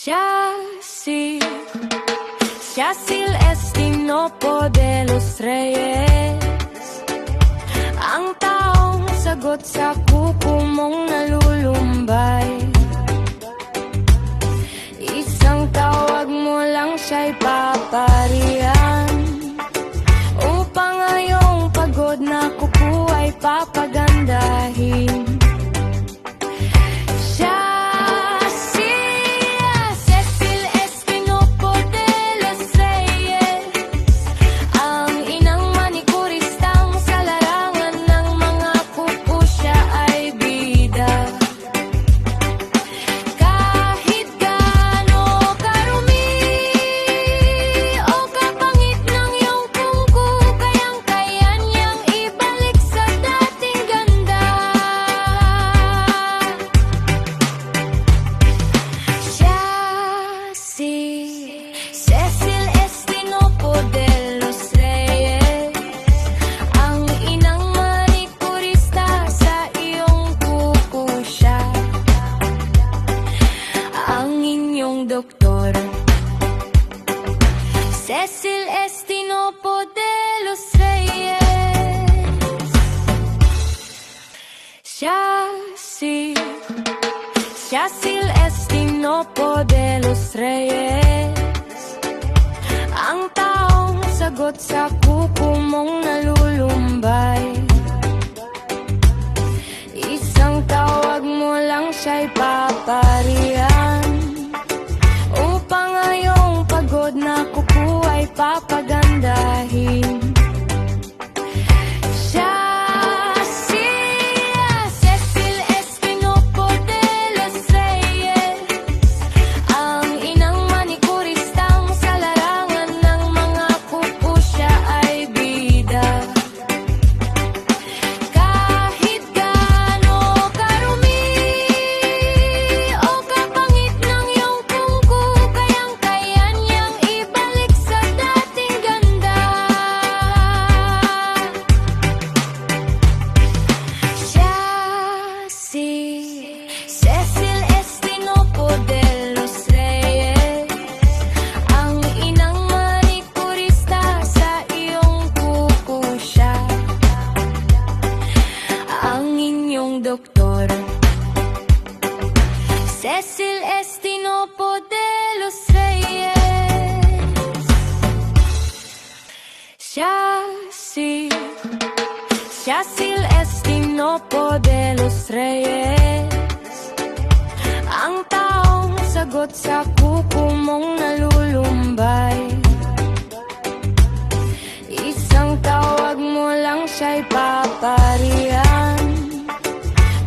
Yacil Estinopo de los Reyes, ang taong sagot sa kuko mong nalulumbay. Isang tawag mo lang siya'y paparihan, upang ngayong pagod na kuko ay papagandahin. Doktor Cecil Estinopo de los Reyes, Yacil Estinopo de los Reyes, ang taong sagot sa kuko mong nalulumbay. Isang tawag mo lang siya'y paparihan, upang ngayong pagod na kuko ay papagandahin. Cecil Estinopo de los Reyes, ang inang manikuristang sa larangan ng mga kuko siya ay bida. Kahit gaano karumi o kapangit ng iyong kuko, kayang-kaya niyang ibalik sa dating ganda. Cecil Estinopo de los Reyes, ang inang manikurista sa iyong kuko siya, ang inyong doktor. Cecil Estinopo de los Reyes, Yacil Estinopo de los Reyes, ang taong sagot sa kuko mong nalulumbay. Isang tawag mo lang siya'y paparihan,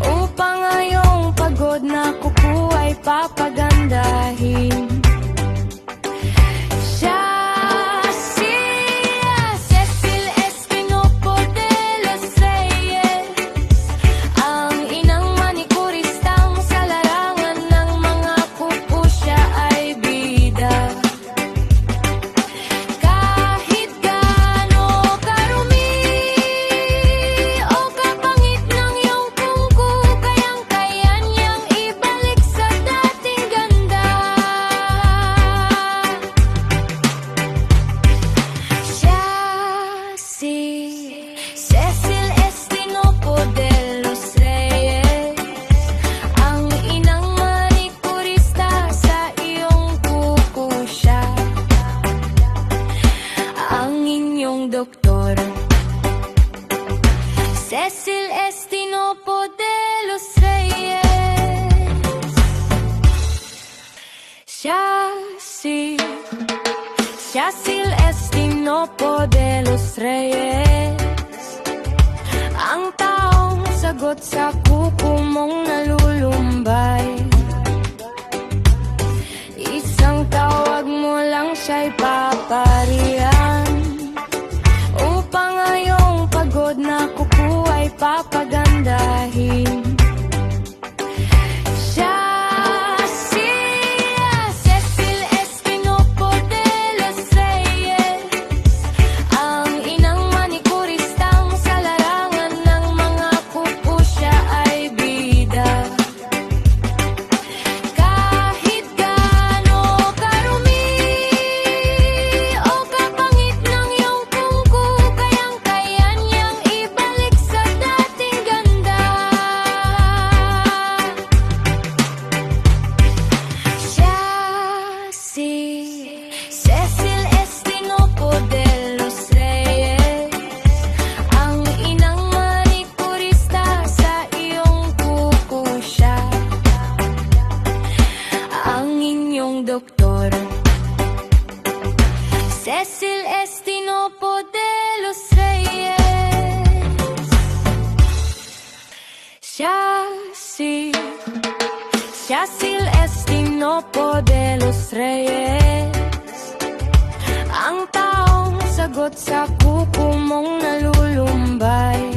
upang ngayong pagod na kuko ay papagandahin. Cecil Estinopo de los Reyes, ang inang manikuristang sa larangan ng mga kuko siya ay bida. Kahit gaano karumi o kapangit ng iyong kuko, kayang-kaya niyang ibalik sa dating ganda. Cecil Estinopo de los Reyes, ang inang manikurista sa iyong kuko siya, ang inyong doktor. Cecil Estinopo de los Reyes, Yacil Estinopo de los Reyes, ang taong sagot sa kuko mong nalulumbay. Isang tawag mo lang siya'y paparihan, upang ngayong pagod na kuko ay papagandahin. Cecil Estinopo de los Reyes, ang inang manikuristang sa larangan ng mga kuko siya ay bida. Kahit gaano doktor. Cecil Estinopo de los Reyes. Cecil Estinopo de los Reyes. Ang taong sagot sa kuko mong nalulumbay.